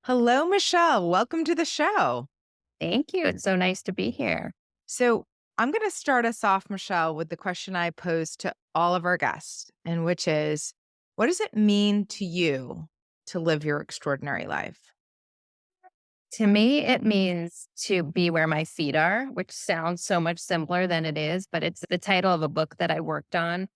Hello, Michelle. Welcome to the show. Thank you. It's so nice to be here. So, I'm going to start us off, Michelle, with the question I pose to all of our guests, and which is, what does it mean to you to live your extraordinary life? To me, it means to be where my feet are, which sounds so much simpler than it is, but it's the title of a book that I worked on.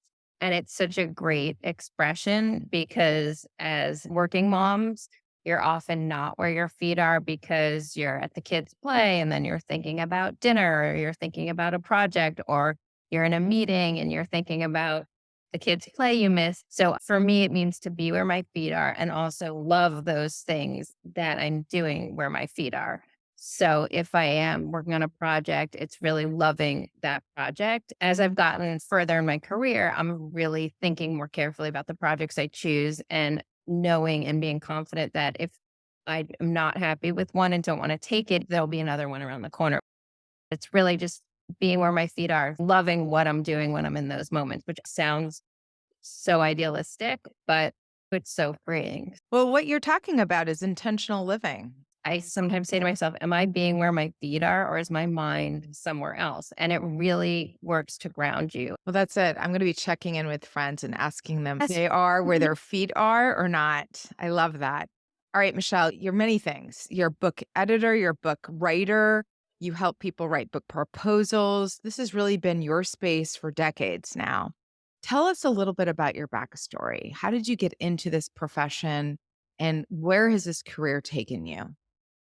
And it's such a great expression because as working moms, you're often not where your feet are because you're at the kids' play and then you're thinking about dinner or you're thinking about a project or you're in a meeting and you're thinking about the kids' play you miss. So for me, it means to be where my feet are and also love those things that I'm doing where my feet are. So if I am working on a project, it's really loving that project. As I've gotten further in my career, I'm really thinking more carefully about the projects I choose and knowing and being confident that if I am not happy with one and don't want to take it, there'll be another one around the corner. It's really just being where my feet are, loving what I'm doing when I'm in those moments, which sounds so idealistic, but it's so freeing. Well, what you're talking about is intentional living. I sometimes say to myself, am I being where my feet are or is my mind somewhere else? And it really works to ground you. Well, that's it. I'm going to be checking in with friends and asking them if Yes. they are where Mhm. their feet are or not. I love that. All right, Michelle, you're many things. You're a book editor, you're a book writer, you help people write book proposals. This has really been your space for decades now. Tell us a little bit about your backstory. How did you get into this profession and where has this career taken you?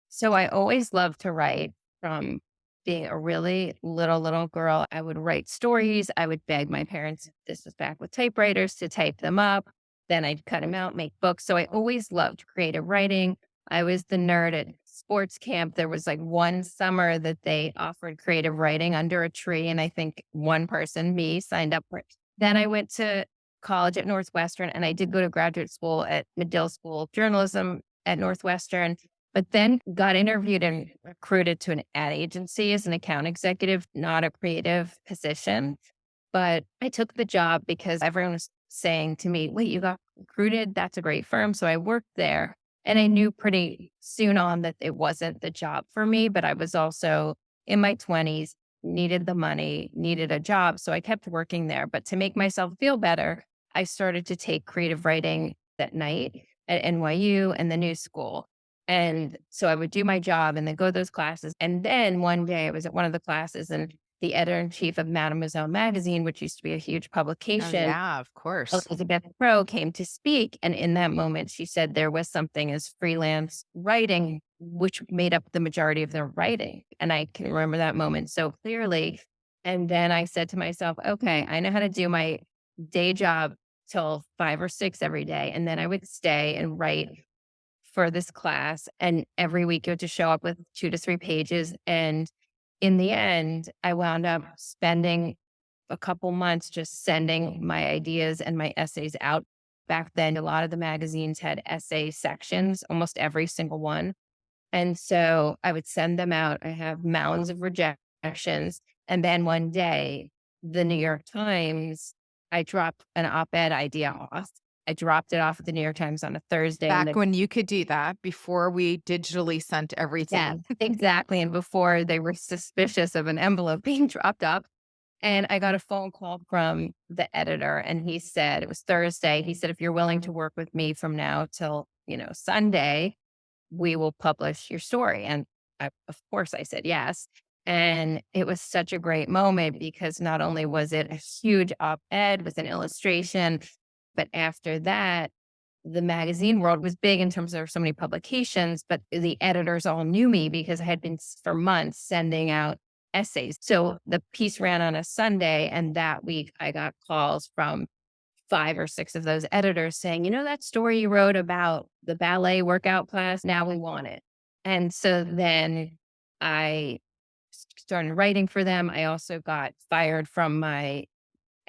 So I always loved to write from being a really little girl. I would write stories. I would beg my parents, this was back with typewriters, to type them up. Then I'd cut them out, make books. So I always loved creative writing. I was the nerd at sports camp. There was like one summer that they offered creative writing under a tree. And I think one person, me, signed up for it. Then I went to college at Northwestern and I did go to graduate school at Medill School of Journalism at Northwestern, but then got interviewed and recruited to an ad agency as an account executive, not a creative position. But I took the job because everyone was saying to me, wait, you got recruited? That's a great firm. So I worked there. And I knew pretty soon on that it wasn't the job for me, but I was also in my 20s, needed the money, needed a job. So I kept working there. But to make myself feel better, I started to take creative writing at night at NYU and the New School. And so I would do my job and then go to those classes. And then one day I was at one of the classes and the editor in chief of Mademoiselle magazine, which used to be a huge Oh, publication, yeah, of course. Elizabeth Crow, came to speak. And in that moment, she said there was something as freelance writing, which made up the majority of their writing. And I can remember that moment so clearly. And then I said to myself, okay, I know how to do my day job till 5 or 6 every day. And then I would stay and write for this class. And every week you had to show up with 2 to 3 pages. And in the end, I wound up spending a couple months just sending my ideas and my essays out. Back then, a lot of the magazines had essay sections, almost every single one. And so I would send them out. I have mounds of rejections. And then one day, the New York Times, I dropped an op ed idea off. I dropped it off at the New York Times on a Thursday. And Back the when you could do that before we digitally sent Yeah, everything. exactly. And before they were suspicious of an envelope being dropped off. And I got a phone call from the editor and he said, it was Thursday. He said, if you're willing to work with me from now till, Sunday, we will publish your story. And of course I said yes. And it was such a great moment because not only was it a huge op-ed with an illustration, but after that, the magazine world was big in terms of so many publications, but the editors all knew me because I had been for months sending out essays. So the piece ran on a Sunday, and that week I got calls from 5 or 6 of those editors saying, that story you wrote about the ballet workout class, now we want it. And so then I started writing for them. I also got fired from my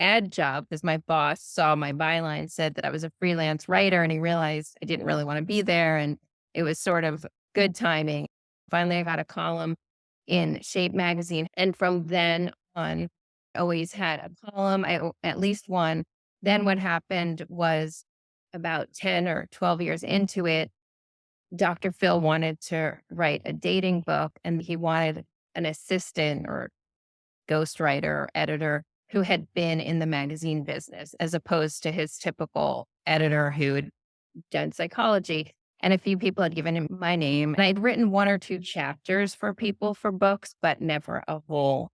ad job because my boss saw my byline said that I was a freelance writer and he realized I didn't really want to be there. And it was sort of good timing. Finally, I got a column in Shape magazine. And from then on, I always had a column, at least one. Then what happened was about 10 or 12 years into it, Dr. Phil wanted to write a dating book and he wanted an assistant or ghostwriter or editor who had been in the magazine business as opposed to his typical editor who had done psychology. And a few people had given him my name. And I'd written one or two chapters for people for books, but never a whole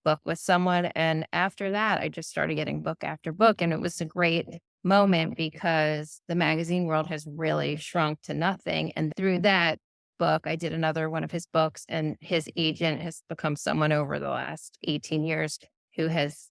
book with someone. And after that, I just started getting book after book. And it was a great moment because the magazine world has really shrunk to nothing. And through that book, I did another one of his books, and his agent has become someone over the last 18 years who has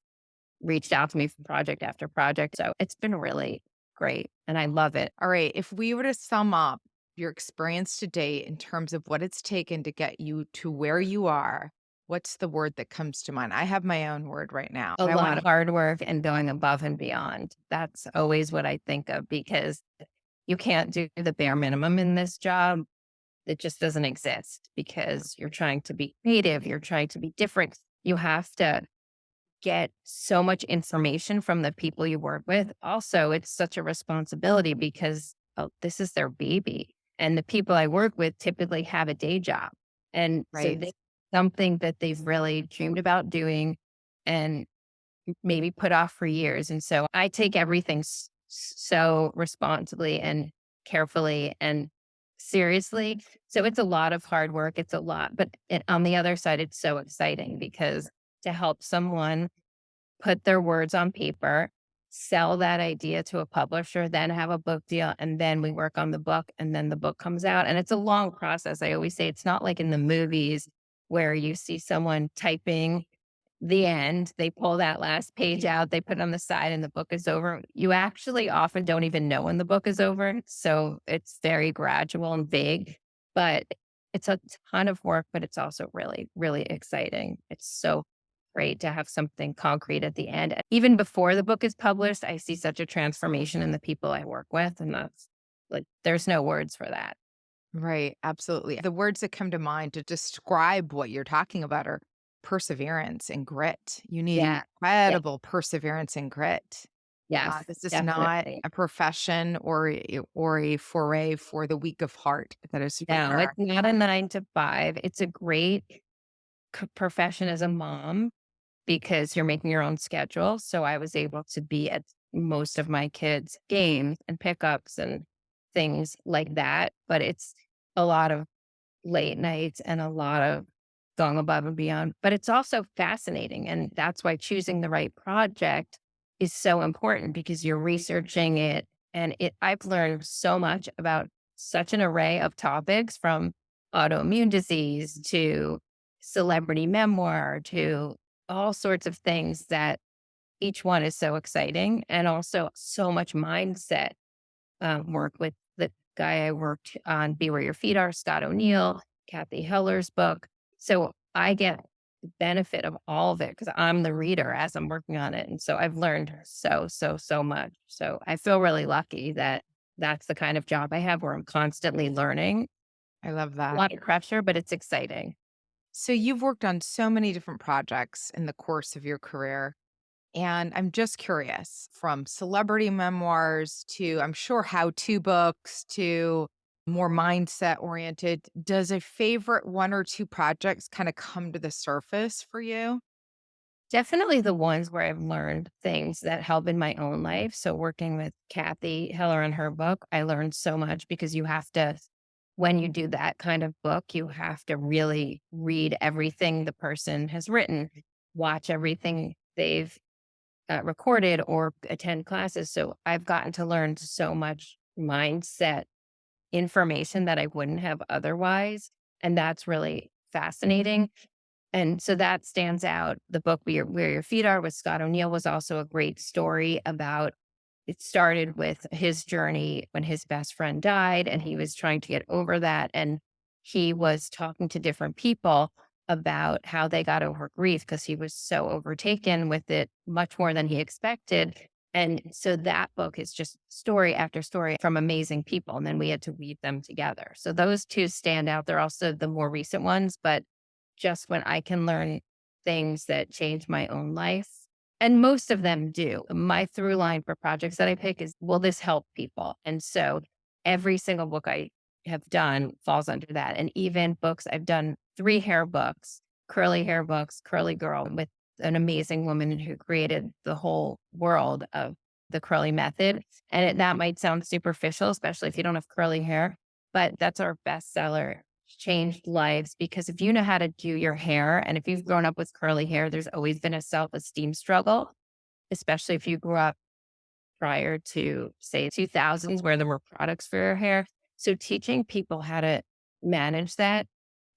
reached out to me for project after project. So it's been really great and I love it. All right. If we were to sum up your experience to date in terms of what it's taken to get you to where you are, what's the word that comes to mind? I have my own word right now, A but I want lot to. of hard work and going above and beyond. That's always what I think of because you can't do the bare minimum in this job. It just doesn't exist because you're trying to be creative, you're trying to be different. You have to get so much information from the people you work with. Also, it's such a responsibility because this is their baby. And the people I work with typically have a day job. And so Right. they something that they've really dreamed about doing and maybe put off for years. And so I take everything so responsibly and carefully and seriously. So it's a lot of hard work. It's a lot, but on the other side, it's so exciting because to help someone put their words on paper, sell that idea to a publisher, then have a book deal, and then we work on the book, and then the book comes out. And it's a long process. I always say it's not like in the movies where you see someone typing the end, they pull that last page out, they put it on the side, and the book is over. You actually often don't even know when the book is over. So it's very gradual and vague, but it's a ton of work, but it's also really, really exciting. It's so great to have something concrete at the end. Even before the book is published, I see such a transformation in the people I work with. And that's like, there's no words for that. Right, absolutely. The words that come to mind to describe what you're talking about are perseverance and grit. You need Yeah. Yeah. incredible perseverance and grit. Yes. This is not Definitely. a profession or a foray for the weak of heart. That is for No, it's sure. not a 9 to 5. It's a great profession as a mom because you're making your own schedule. So I was able to be at most of my kids' games and pickups and things like that. But it's a lot of late nights and a lot of going above and beyond. But it's also fascinating. And that's why choosing the right project is so important because you're researching it. And I've learned so much about such an array of topics from autoimmune disease to celebrity memoir to all sorts of things that each one is so exciting and also so much mindset work with the guy I worked on Be Where Your Feet Are, Scott O'Neill, Kathy Heller's book. So I get the benefit of all of it because I'm the reader as I'm working on it. And so I've learned so much. So I feel really lucky that that's the kind of job I have where I'm constantly learning. I love A that. lot of pressure, but it's exciting. So you've worked on so many different projects in the course of your career. And I'm just curious from celebrity memoirs to, I'm sure, how to books to more mindset oriented. Does a favorite one or two projects kind of come to the surface for you? Definitely the ones where I've learned things that help in my own life. So working with Kathy Heller and her book, I learned so much because you have to, when you do that kind of book, you have to really read everything the person has written, watch everything they've recorded or attend classes. So I've gotten to learn so much mindset information that I wouldn't have otherwise. And that's really fascinating. And so that stands out. The book Where Your Feet Are with Scott O'Neill was also a great story about it started with his journey when his best friend died and he was trying to get over that. And he was talking to different people about how they got over grief because he was so overtaken with it much more than he expected. And so that book is just story after story from amazing people. And then we had to weave them together. So those two stand out. They're also the more recent ones, but just when I can learn things that change my own life. And most of them do. My through line for projects that I pick is, will this help people? And so every single book I have done falls under that. And even books, I've done 3 hair books, Curly Girl with an amazing woman who created the whole world of the curly method. And that might sound superficial, especially if you don't have curly hair, but that's our bestseller. Changed lives because if you know how to do your hair and if you've grown up with curly hair, there's always been a self esteem struggle, especially if you grew up prior to, say, 2000s where there were products for your hair. So teaching people how to manage that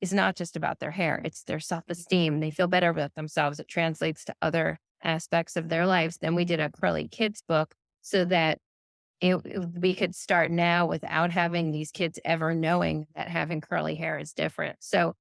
is not just about their hair, it's their self-esteem. They feel better about themselves. It translates to other aspects of their lives. Then we did a curly kids book so that we could start now without having these kids ever knowing that having curly hair is different. So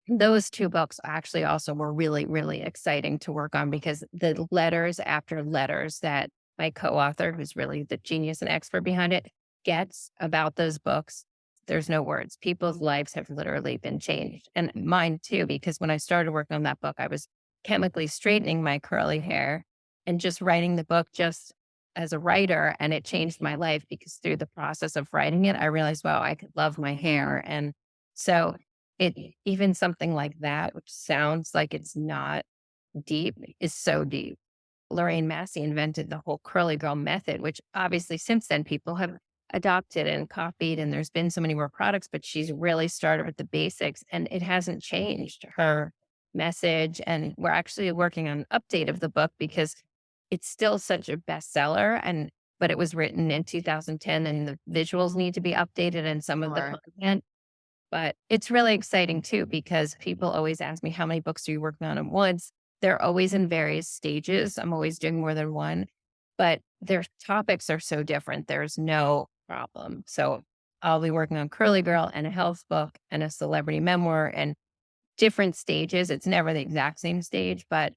those 2 books actually also were really, really exciting to work on because the letters after letters that my co-author, who's really the genius and expert behind it, gets about those books, there's no words. People's lives have literally been changed. And mine too, because when I started working on that book, I was chemically straightening my curly hair and just writing the book just as a writer. And it changed my life because through the process of writing it, I realized, wow, I could love my hair. And so it even something like that, which sounds like it's not deep, is so deep. Lorraine Massey invented the whole curly girl method, which obviously since then people have adopted and copied, and there's been so many more products, but she's really started with the basics and it hasn't changed her message. And we're actually working on an update of the book because it's still such a bestseller and but it was written in 2010 and the visuals need to be updated and some of the Sure. content. But it's really exciting too, because people always ask me, how many books are you working on at once? They're always in various stages. I'm always doing more than one, but their topics are so different. There's no problem. So I'll be working on Curly Girl and a health book and a celebrity memoir and different stages. It's never the exact same stage, but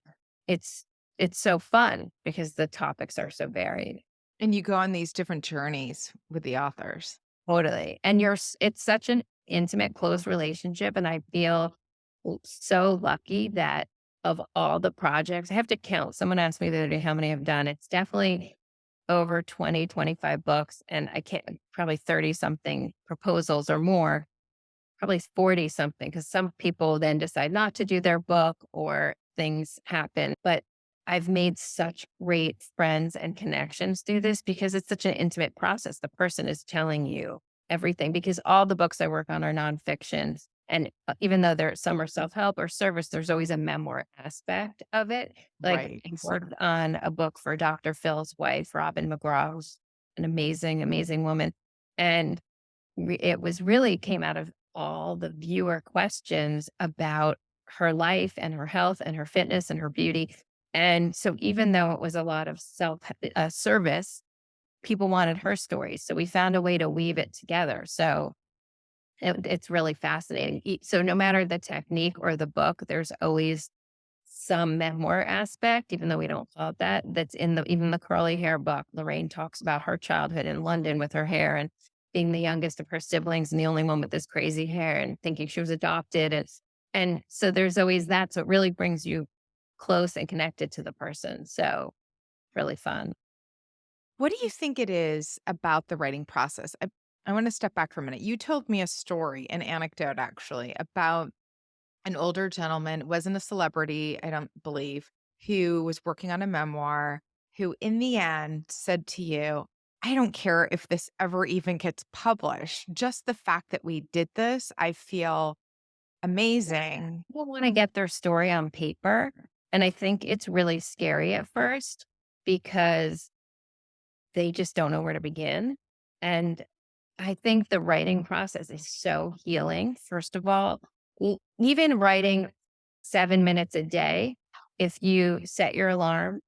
it's it's so fun because the topics are so varied. And you go on these different journeys with the authors. Totally. And it's such an intimate, close relationship. And I feel so lucky that of all the projects, I have to count. Someone asked me the other day how many I've done. It's definitely over 20, 25 books. And I can't, probably 30 something proposals or more, probably 40 something, because some people then decide not to do their book or things happen. But I've made such great friends and connections through this because it's such an intimate process. The person is telling you everything because all the books I work on are nonfiction. And even though there some are self help or service, there's always a memoir aspect of it. Like Right. I worked on a book for Dr. Phil's wife, Robin McGraw, who's an amazing, amazing woman. And it was really came out of all the viewer questions about her life and her health and her fitness and her beauty. And so even though it was a lot of self service, people wanted her story. So we found a way to weave it together. So it's really fascinating. So no matter the technique or the book, there's always some memoir aspect, even though we don't call it that, that's in the even the curly hair book. Lorraine talks about her childhood in London with her hair and being the youngest of her siblings and the only one with this crazy hair and thinking she was adopted. And so there's always that. So it really brings you close and connected to the person. So really fun. What do you think it is about the writing process? I want to step back for a minute. You told me a story, an anecdote actually, about an older gentleman, wasn't a celebrity, I don't believe, who was working on a memoir, who in the end said to you, I don't care if this ever even gets published. Just the fact that we did this, I feel amazing. People want to get their story on paper. And I think it's really scary at first because they just don't know where to begin. And I think the writing process is so healing. First of all, even writing 7 minutes a day, if you set your alarm,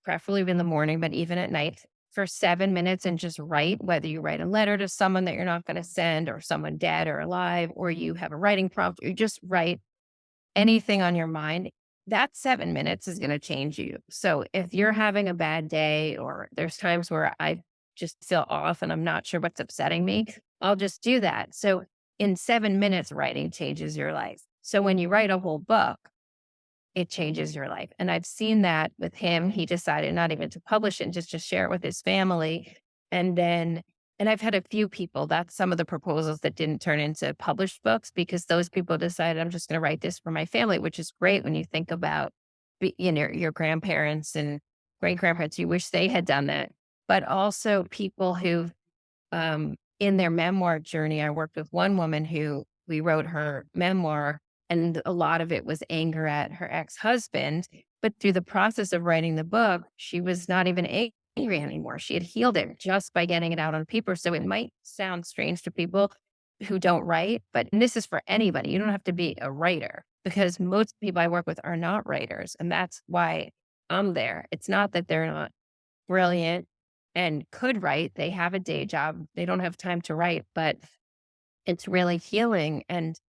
preferably in the morning, but even at night, for 7 minutes and just write, whether you write a letter to someone that you're not going to send or someone dead or alive, or you have a writing prompt, you just write anything on your mind, that 7 minutes is going to change you. So if you're having a bad day, or there's times where I just feel off and I'm not sure what's upsetting me, I'll just do that. So in 7 minutes, writing changes your life. So when you write a whole book, it changes your life. And I've seen that with him. He decided not even to publish it, just to share it with his family. And then And I've had a few people, that's some of the proposals that didn't turn into published books because those people decided I'm just going to write this for my family, which is great when you think about your grandparents and great grandparents. You wish they had done that, but also people who in their memoir journey. I worked with one woman who we wrote her memoir, and a lot of it was anger at her ex husband. But through the process of writing the book, she was not even angry anymore. She had healed it just by getting it out on paper. So it might sound strange to people who don't write, but this is for anybody. You don't have to be a writer because most people I work with are not writers. And that's why I'm there. It's not that they're not brilliant and could write. They have a day job. They don't have time to write, but it's really healing. And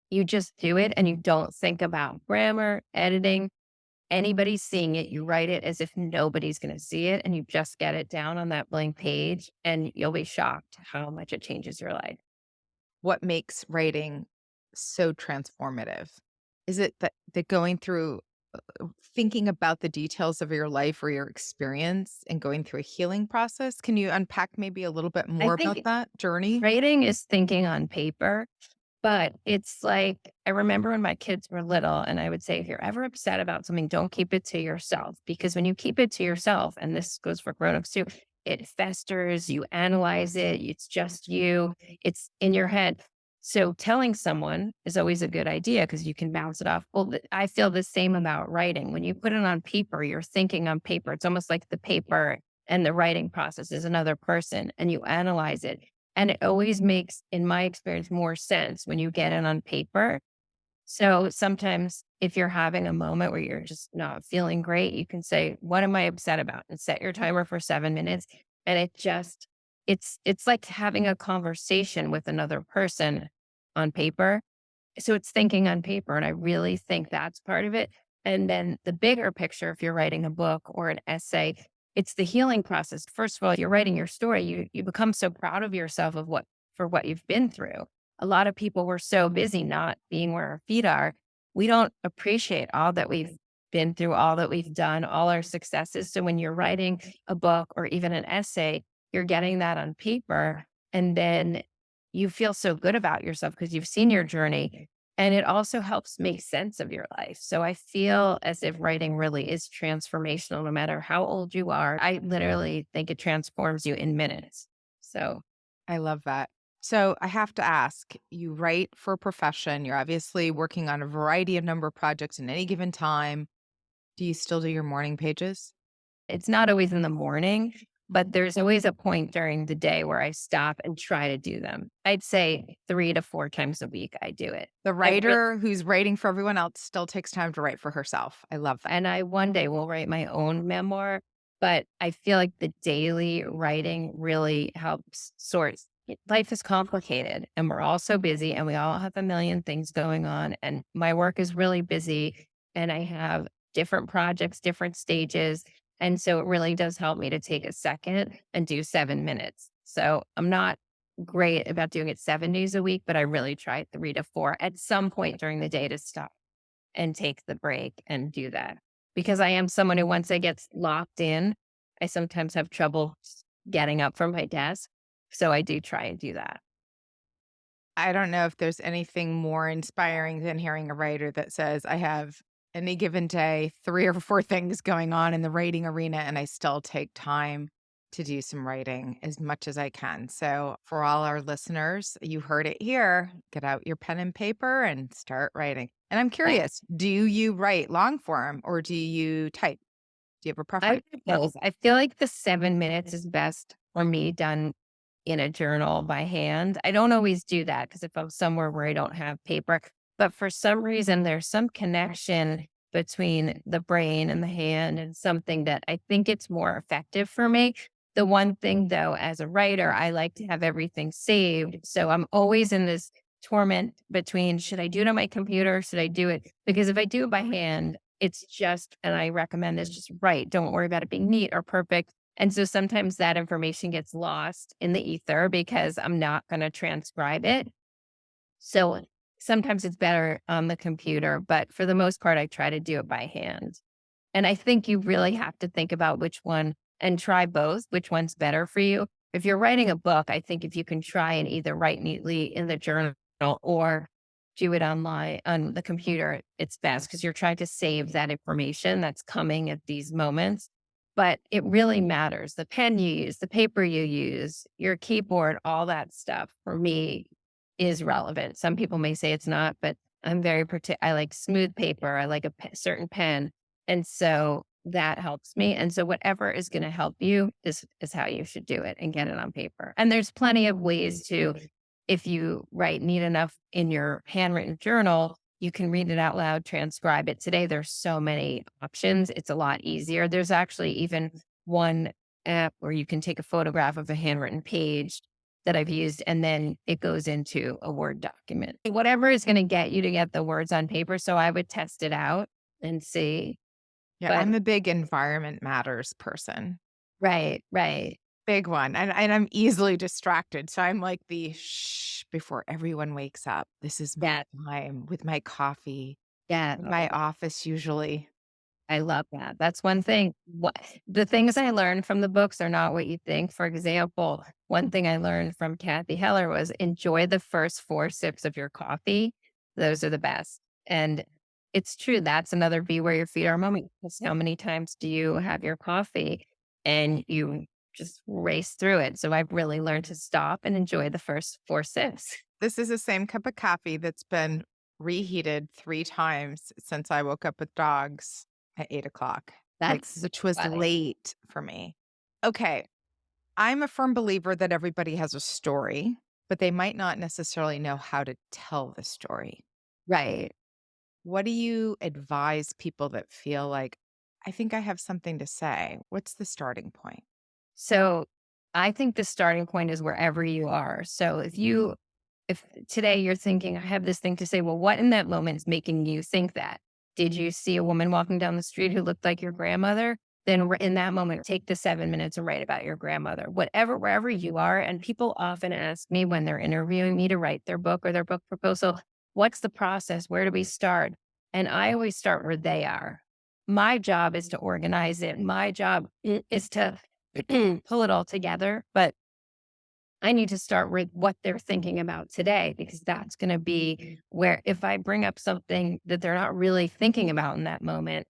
you just do it and you don't think about grammar, editing, anybody seeing it. You write it as if nobody's going to see it and you just get it down on that blank page and you'll be shocked how much it changes your life. What makes writing so transformative? Is it that going through thinking about the details of your life or your experience and going through a healing process? Can you unpack maybe a little bit I more about think that journey? writing is thinking on paper. But it's like, I remember when my kids were little, and I would say, if you're ever upset about something, don't keep it to yourself. Because when you keep it to yourself, and this goes for grown-ups too, it festers, you analyze it, it's just you, it's in your head. So telling someone is always a good idea because you can bounce it off. Well, I feel the same about writing. When you put it on paper, you're thinking on paper. It's almost like the paper and the writing process is another person, and you analyze it. And it always makes, in my experience, more sense when you get it on paper. So sometimes if you're having a moment where you're just not feeling great, you can say, what am I upset about? And set your timer for 7 minutes. And it's like having a conversation with another person on paper. So it's thinking on paper. And I really think that's part of it. And then the bigger picture, if you're writing a book or an essay, it's the healing process. First of all, you're writing your story. You become so proud of yourself of what you've been through. A lot of people were so busy not being where our feet are. We don't appreciate all that we've been through, all that we've done, all our successes. So when you're writing a book or even an essay, you're getting that on paper. And then you feel so good about yourself because you've seen your journey. And it also helps make sense of your life. So I feel as if writing really is transformational, no matter how old you are. I literally think it transforms you in minutes. So I love that. So I have to ask, you write for a profession. You're obviously working on a variety of number of projects in any given time. Do you still do your morning pages? it's not always in the morning, but there's always a point during the day where I stop and try to do them. I'd say 3 to 4 times a week I do it. The I really writer who's writing for everyone else still takes time to write for herself. I love that. And I one day will write my own memoir, but I feel like the daily writing really helps life is complicated and we're all so busy and we all have a million things going on. And my work is really busy and I have different projects, different stages. And so it really does help me to take a second and do 7 minutes. So I'm not great about doing it 7 days a week, but I really try 3 to 4 at some point during the day to stop and take the break and do that. Because I am someone who once I get locked in, I sometimes have trouble getting up from my desk. So I do try and do that. I don't know if there's anything more inspiring than hearing a writer that says, I have any given day, 3 or 4 things going on in the writing arena, and I still take time to do some writing as much as I can. So, for all our listeners, you heard it here. Get out your pen and paper and start writing. And I'm I curious, do you write long form or do you type? Do you have a I preference? do both. I feel like the 7 minutes is best for me done in a journal by hand. I don't always do that because if I'm somewhere where I don't have paper, but for some reason there's some connection between the brain and the hand and something that I think it's more effective for me. The one thing though, as a writer, I like to have everything saved. So I'm always in this torment between should I do it on my computer? Should I do it? Because if I do it by hand, it's just, and I recommend this, just write. Don't worry about it being neat or perfect. And so sometimes that information gets lost in the ether because I'm not going to transcribe it. So sometimes it's better on the computer, but for the most part, I try to do it by hand. And I think you really have to think about which one and try both, which one's better for you. if you're writing a book, I think if you can try and either write neatly in the journal or do it online on the computer, it's best because you're trying to save that information that's coming at these moments. But it really matters. The pen you use, the paper you use, your keyboard, all that stuff for me is relevant. Some people may say it's not, but I'm very particular. I like smooth paper. I like a certain pen. And so that helps me. And so whatever is going to help you is how you should do it and get it on paper. And there's plenty of ways to, if you write neat enough in your handwritten journal, you can read it out loud, transcribe it. Today, there's so many options. It's a lot easier. There's actually even one app where you can take a photograph of a handwritten page that I've used, and then it goes into a Word document. Whatever is going to get you to get the words on paper. So I would test it out and see. Yeah, But I'm a big environment matters person. right, right. Big one, and I'm easily distracted, so I'm like the shh before everyone wakes up. This is Yeah, my time with my coffee yeah. in my office usually. I love that. That's one thing. What the things I learned from the books are not what you think. For example, one thing I learned from Kathy Heller was enjoy the first 4 sips of your coffee. Those are the best. And it's true. That's another be where your feet are moment. Because how many times do you have your coffee and you just race through it? So I've really learned to stop and enjoy the first 4 sips. This is the same cup of coffee that's been reheated 3 times since I woke up with dogs at 8 o'clock, like, That's which was funny. late for me. Okay, I'm a firm believer that everybody has a story, but they might not necessarily know how to tell the story. Right. What do you advise people that feel like, "I think I have something to say." What's the starting point? So I think the starting point is wherever you are. So if today you're thinking, I have this thing to say, well, what in that moment is making you think that? Did you see a woman walking down the street who looked like your grandmother? Then in that moment, take the 7 minutes and write about your grandmother, whatever, wherever you are. And people often ask me when they're interviewing me to write their book or their book proposal, what's the process? Where do we start? And I always start where they are. My job is to organize it. My job is to pull it all together. But I need to start with what they're thinking about today, because that's going to be where if I bring up something that they're not really thinking about in that moment,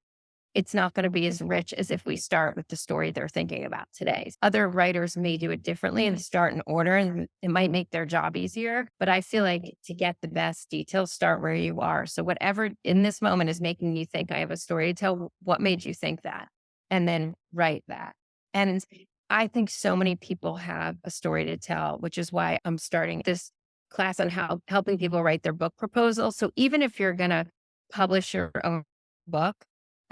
it's not going to be as rich as if we start with the story they're thinking about today. Other writers may do it differently and start in order, and it might make their job easier. But I feel like to get the best details, start where you are. So, whatever in this moment is making you think I have a story to tell, what made you think that? And then write that. And I think so many people have a story to tell, which is why I'm starting this class on how helping people write their book proposal. So, even if you're going to publish your own book,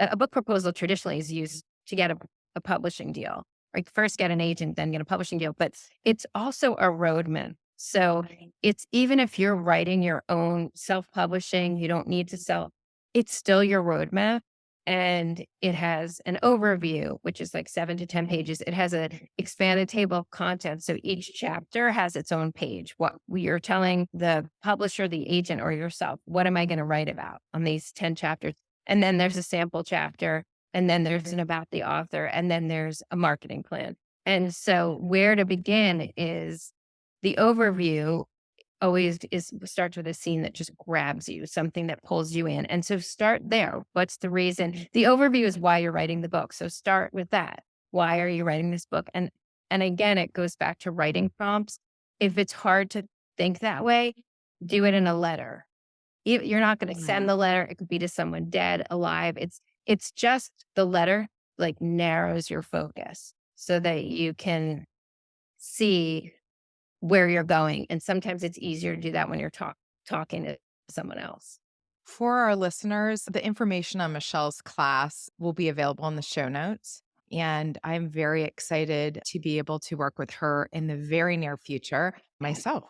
a book proposal traditionally is used to get a publishing deal. Like first get an agent, then get a publishing deal. But it's also a roadmap. So it's even if you're writing your own self-publishing, you don't need to sell, it's still your roadmap. And it has an overview, which is like 7 to 10 pages. It has an expanded table of contents. So each chapter has its own page. What you're telling the publisher, the agent, or yourself, what am I going to write about on these 10 chapters? And then there's a sample chapter, and then there's an about the author, and then there's a marketing plan. And so where to begin is the overview always is starts with a scene that just grabs you, something that pulls you in. And so start there. What's the reason? The overview is why you're writing the book. So start with that. Why are you writing this book? And again, it goes back to writing prompts. If it's hard to think that way, do it in a letter. You're not going to send Mm. the letter. It could be to someone dead, alive. It's just the letter like narrows your focus so that you can see where you're going. And sometimes it's easier to do that when you're talking to someone else. For our listeners, the information on Michelle's class will be available in the show notes. And I'm very excited to be able to work with her in the very near future myself.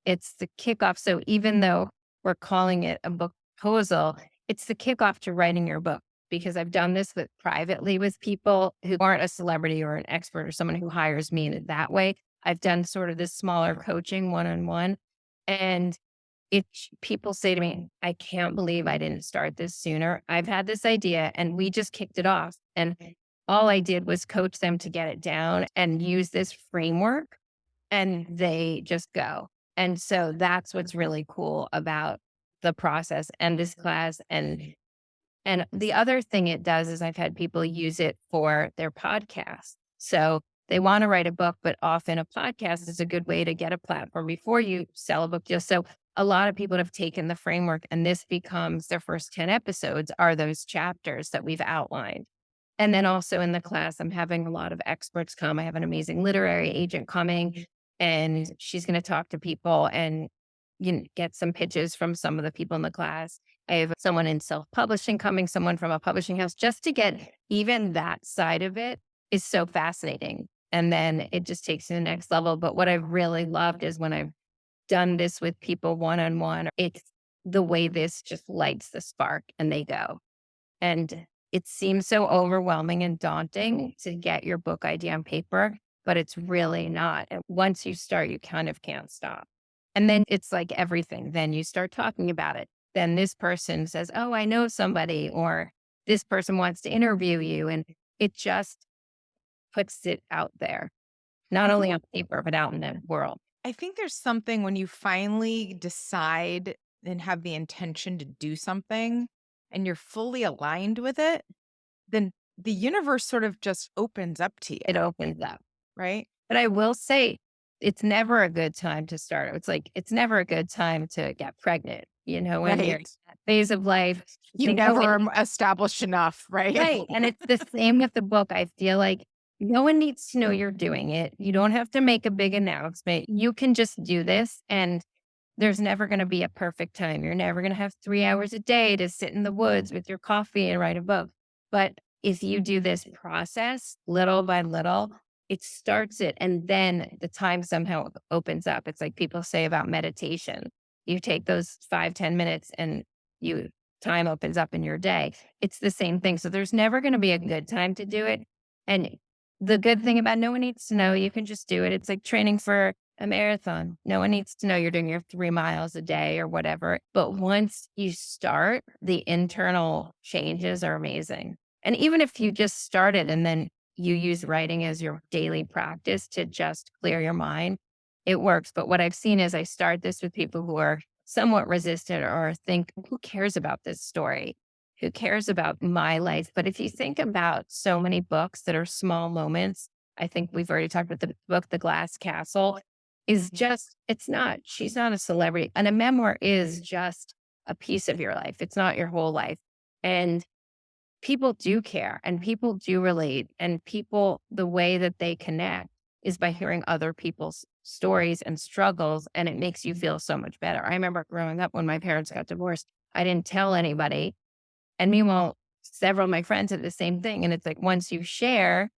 It's the kickoff. So even though we're calling it a book proposal, it's the kickoff to writing your book, because I've done this privately with people who aren't a celebrity or an expert or someone who hires me in that way. I've done sort of this smaller coaching one-on-one. And people say to me, I can't believe I didn't start this sooner. I've had this idea and we just kicked it off. And All I did was coach them to get it down and use this framework, and they just go. And so that's what's really cool about the process and this class. And the other thing it does is I've had people use it for their podcast. So they want to write a book, but often a podcast is a good way to get a platform before you sell a book. Just so a lot of people have taken the framework and this becomes their first 10 episodes are those chapters that we've outlined. And then also in the class, I'm having a lot of experts come. I have an amazing literary agent coming, and she's going to talk to people and get some pitches from some of the people in the class. I have someone in self publishing coming, someone from a publishing house, just to get even that side of it is so fascinating. And then it just takes to the next level. But what I've really loved is when I've done this with people one on one, it's the way this just lights the spark and they go. And it seems so overwhelming and daunting to get your book idea on paper, but it's really not. And once you start, you kind of can't stop. And then it's like everything. Then you start talking about it. Then this person says, "Oh, I know somebody," or this person wants to interview you. And it just puts it out there, not I only think on paper, but out in the world. I think there's something when you finally decide and have the intention to do something and you're fully aligned with it, then the universe sort of just opens up to It you, opens up. right? But I will say, it's never a good time to start. It's like, it's never a good time to get pregnant. When you're in Right. that phase of life, you You think, oh, never are established enough, right? right. And it's the same with the book. I feel like no one needs to know you're doing it. You don't have to make a big announcement. You can just do this. And there's never going to be a perfect time. You're never going to have 3 hours a day to sit in the woods with your coffee and write a book. But if you do this process little by little, it starts it. And then the time somehow opens up. It's like people say about meditation. You take those 5, 10 minutes and you time opens up in your day. It's the same thing. So there's never going to be a good time to do it. And the good thing about no one needs to know, you can just do it. It's like training for a marathon. No one needs to know you're doing your 3 miles a day or whatever. But once you start, the internal changes are amazing. And even if you just started and then you use writing as your daily practice to just clear your mind, it works. But what I've seen is I start this with people who are somewhat resistant or think, who cares about this story? Who cares about my life? But if you think about so many books that are small moments, I think we've already talked about the book, The Glass Castle, is just, it's not, she's not a celebrity. And a memoir is just a piece of your life. It's not your whole life. And people do care and people do relate. And people, the way that they connect is by hearing other people's stories and struggles. And it makes you feel so much better. I remember growing up when my parents got divorced, I didn't tell anybody. And meanwhile, several of my friends did the same thing. And it's like once you share,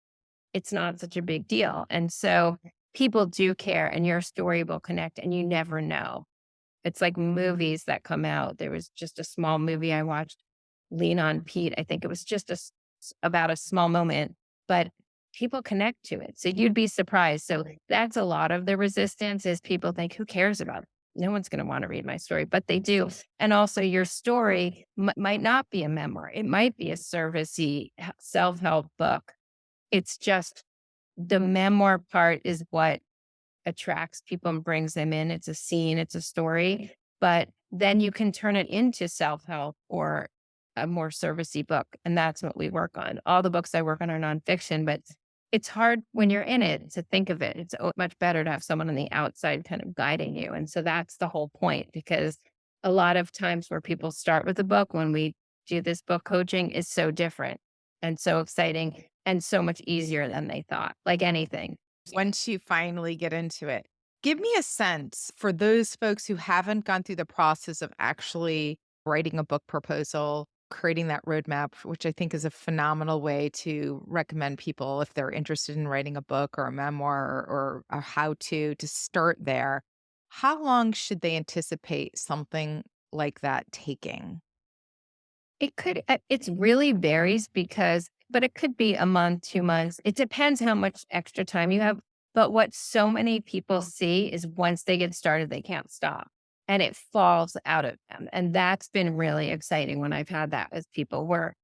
it's not such a big deal. And so people do care and your story will connect and you never know. It's like movies that come out. There was just a small movie I watched, Lean on Pete. I think it was just about a small moment, but people connect to it. So you'd be surprised. So that's a lot of the resistance is people think, who cares about it? No one's going to want to read my story, but they do. And also your story might not be a memoir. It might be a servicey self-help book. It's just the memoir part is what attracts people and brings them in. It's a scene, it's a story, but then you can turn it into self-help or a more servicey book. And that's what we work on. All the books I work on are nonfiction, but it's hard when you're in it to think of it. It's much better to have someone on the outside kind of guiding you. And so that's the whole point, because a lot of times where people start with a book when we do this book coaching is so different and so exciting and so much easier than they thought, like anything. Once you finally get into it. Give me a sense for those folks who haven't gone through the process of actually writing a book proposal, creating that roadmap, which I think is a phenomenal way to recommend people if they're interested in writing a book or a memoir or a how to start there. How long should they anticipate something like that taking? It's really varies but it could be a month, 2 months. It depends how much extra time you have. But what so many people see is once they get started, they can't stop and it falls out of them. And that's been really exciting when I've had that with people where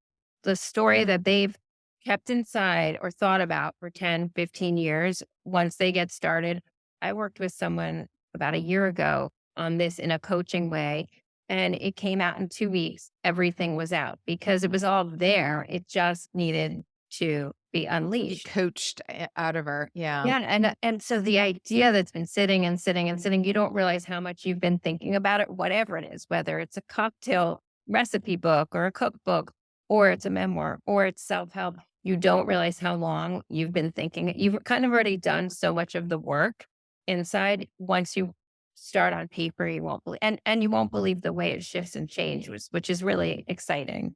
the story that they've kept inside or thought about for 10, 15 years once they get started. I worked with someone about a year ago on this in a coaching way, and it came out in 2 weeks. Everything was out because it was all there. It just needed to be Be unleashed. coached out of her. Yeah. Yeah, and so the idea that's been sitting and sitting and sitting, you don't realize how much you've been thinking about it, whatever it is, whether it's a cocktail recipe book or a cookbook, or it's a memoir, or it's self-help. You don't realize how long you've been thinking. You've kind of already done so much of the work inside. Once you start on paper, you won't believe, and you won't believe the way it shifts and changes, which is really exciting.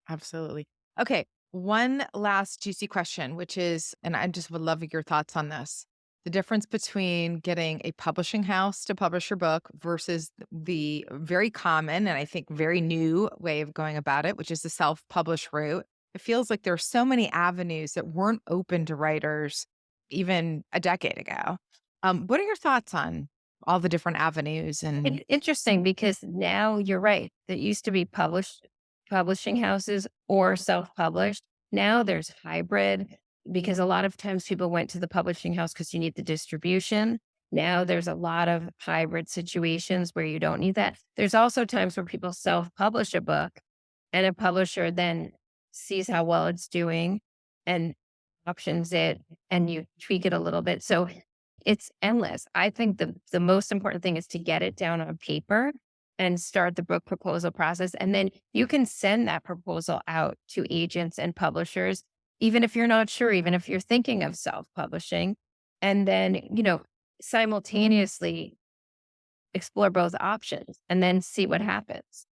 Absolutely. Okay. One last juicy question, which is, and I just would love your thoughts on this, the difference between getting a publishing house to publish your book versus the very common and I think very new way of going about it, which is the self publish route. It feels like there are so many avenues that weren't open to writers even a decade ago. What are your thoughts on all the different avenues and Interesting because now you're right. That used to be publishing houses or self-published. Now there's hybrid because a lot of times people went to the publishing house because you need the distribution. Now there's a lot of hybrid situations where you don't need that. There's also times where people self-publish a book and a publisher then sees how well it's doing and options it and you tweak it a little bit. So it's endless. I think the most important thing is to get it down on paper and start the book proposal process. And then you can send that proposal out to agents and publishers, even if you're not sure, even if you're thinking of self-publishing. And then, simultaneously explore both options and then see what happens.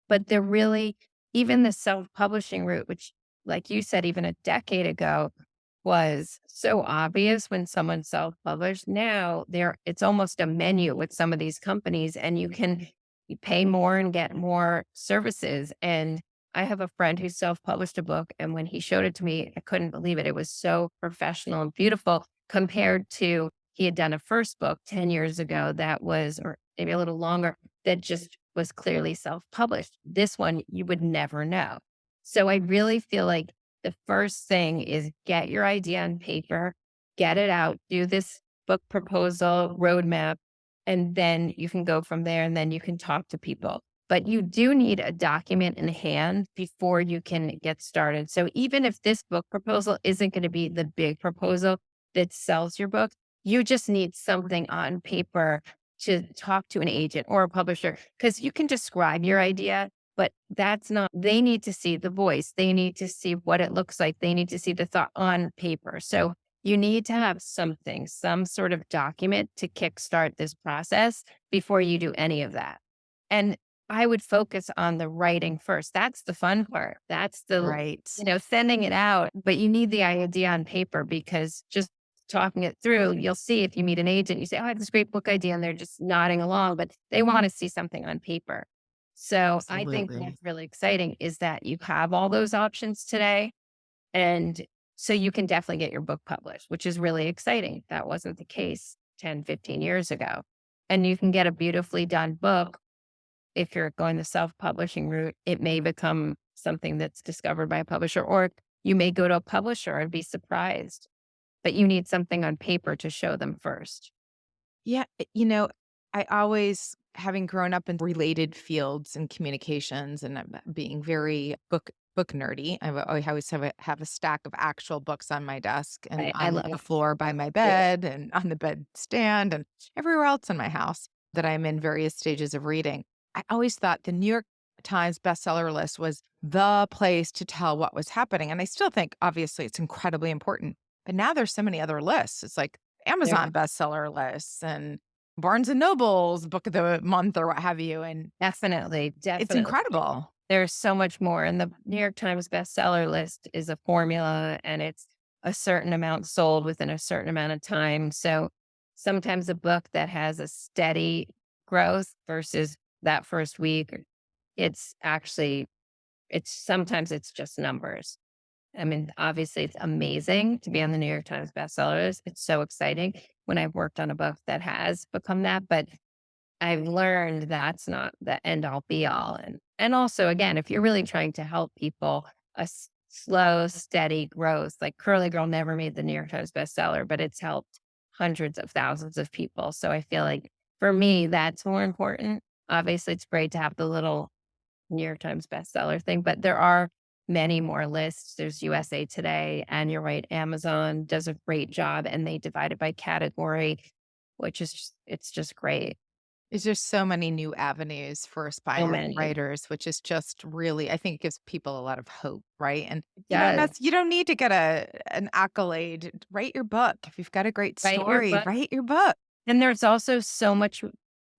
But they're really, even the self-publishing route, which, like you said, even a decade ago was so obvious when someone self-published. Now it's almost a menu with some of these companies, and you pay more and get more services. And I have a friend who self-published a book, and when he showed it to me, I couldn't believe it. It was so professional and beautiful compared to he had done a first book 10 years ago that was, or maybe a little longer, that just was clearly self-published. This one, you would never know. So I really feel like the first thing is get your idea on paper, get it out, do this book proposal roadmap, and then you can go from there and then you can talk to people. But you do need a document in hand before you can get started. So even if this book proposal isn't going to be the big proposal that sells your book, you just need something on paper to talk to an agent or a publisher because you can describe your idea, but that's not, they need to see the voice. They need to see what it looks like. They need to see the thought on paper. So you need to have something, some sort of document to kickstart this process before you do any of that. And I would focus on the writing first. That's the fun part. That's the, right? sending it out, but you need the idea on paper because just talking it through, you'll see if you meet an agent, you say, oh, I have this great book idea, and they're just nodding along, but they want to see something on paper. So I think Absolutely. what's really exciting is that you have all those options today. And so you can definitely get your book published, which is really exciting. That wasn't the case 10, 15 years ago. And you can get a beautifully done book. If you're going the self publishing route, it may become something that's discovered by a publisher, or you may go to a publisher and be surprised, but you need something on paper to show them first. Yeah, I always, having grown up in related fields and communications and being very book nerdy, I always have a stack of actual books on my desk and I on love the it. floor by my Yeah. bed and on the bed stand and everywhere else in my house that I'm in various stages of reading. I always thought the New York Times bestseller list was the place to tell what was happening, and I still think obviously it's incredibly important. But now there's so many other lists. It's like There Amazon bestseller lists and Barnes& and Noble's book of the month or what have you, and definitely, it's definitely. incredible. There's so much more, and the New York Times bestseller list is a formula, and it's a certain amount sold within a certain amount of time. So sometimes a book that has a steady growth versus that first week, it's actually, it's just numbers. I mean, obviously, it's amazing to be on the New York Times bestseller list. It's so exciting when I've worked on a book that has become that, but I've learned that's not the end all be all. And also, again, if you're really trying to help people, slow, steady growth. Like Curly Girl never made the New York Times bestseller, but it's helped hundreds of thousands of people. So I feel like for me, that's more important. Obviously, it's great to have the little New York Times bestseller thing, but there are many more lists. There's USA Today, and you're right, Amazon does a great job, and they divide it by category, which is it's just great. There's just so many new avenues for So aspiring many. writers, which is just really, I think it gives people a lot of hope, right? And It does. you don't need to get an accolade. Write your book. If you've got a great Write your story, book. write your book. And there's also so much,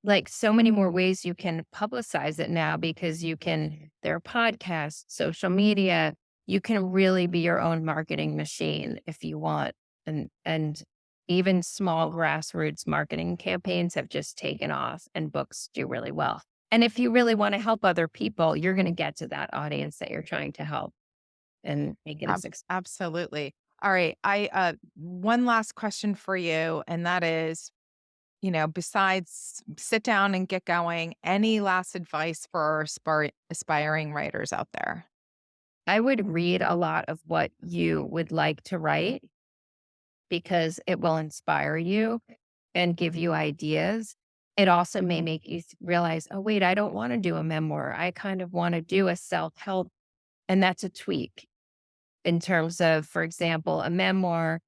like so many more ways you can publicize it now because there are podcasts, social media. You can really be your own marketing machine if you want. And even small grassroots marketing campaigns have just taken off and books do really well. And if you really want to help other people, you're going to get to that audience that you're trying to help and make it a success. Absolutely. All right. One last question for you, and that is, besides sit down and get going, any last advice for our aspiring writers out there? I would read a lot of what you would like to write because it will inspire you and give you ideas. It also may make you realize, oh, wait, I don't want to do a memoir. I kind of want to do a self help. And that's a tweak in terms of, for example, a memoir.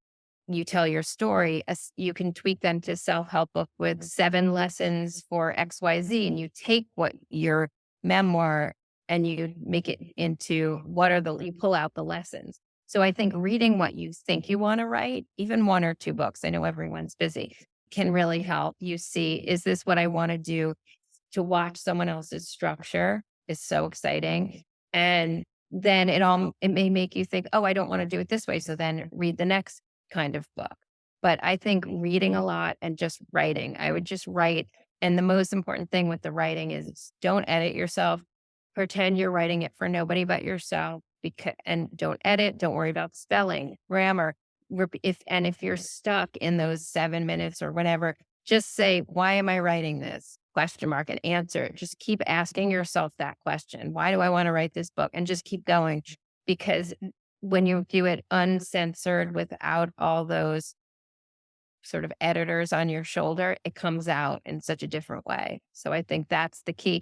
You tell your story, you can tweak them to self-help book with 7 lessons for XYZ, and you take what your memoir and you make it into you pull out the lessons. So I think reading what you think you want to write, even 1 or 2 books, I know everyone's busy, can really help you see, is this what I want to do? To watch someone else's structure is so exciting. And then it may make you think, oh, I don't want to do it this way. So then read the next kind of book. But I think reading a lot and just writing, I would just write. And the most important thing with the writing is don't edit yourself. Pretend you're writing it for nobody but yourself. And don't edit. Don't worry about spelling, grammar. If you're stuck in those 7 minutes or whatever, just say, why am I writing this? Question mark and answer it. Just keep asking yourself that question. Why do I want to write this book? And just keep going because when you do it uncensored without all those sort of editors on your shoulder, it comes out in such a different way. So I think that's the key.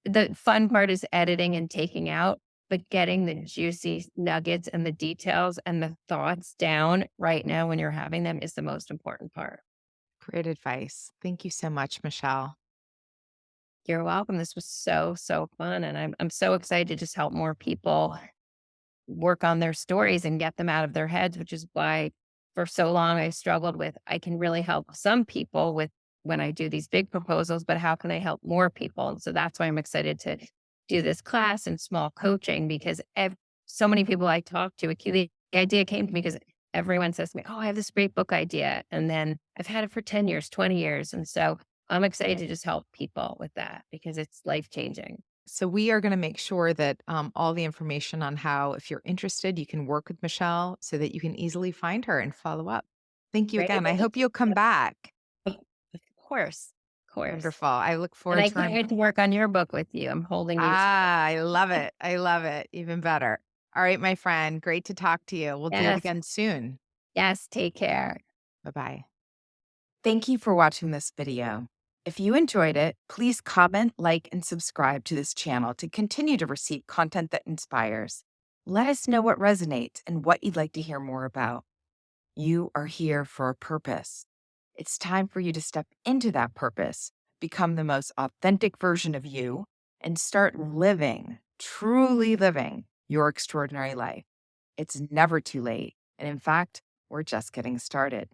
The fun part is editing and taking out, but getting the juicy nuggets and the details and the thoughts down right now when you're having them is the most important part. Great advice. Thank you so much, Michelle. You're welcome. This was so, so fun. And I'm so excited to just help more people work on their stories and get them out of their heads, which is why for so long I struggled with I can really help some people with when I do these big proposals, but how can I help more people? And so that's why I'm excited to do this class and small coaching because so many people I talk to, the idea came to me because everyone says to me, oh, I have this great book idea. And then I've had it for 10 years, 20 years. And so I'm excited to just help people with that because it's life changing. So we are going to make sure that all the information on how, if you're interested, you can work with Michelle so that you can easily find her and follow up. Thank you Great. again. Well, I thank hope you'll come back. you. Of course. Of course. Wonderful. I look And forward I to can't wait to work on your book with you. I'm holding you to it. I love it. I love it. Even better. All right, my friend. Great to talk to you. We'll do it Yes. again soon. Yes. Take care. Bye bye. Thank you for watching this video. If you enjoyed it, please comment, like, and subscribe to this channel to continue to receive content that inspires. Let us know what resonates and what you'd like to hear more about. You are here for a purpose. It's time for you to step into that purpose, become the most authentic version of you, and start living, truly living your extraordinary life. It's never too late. And in fact, we're just getting started.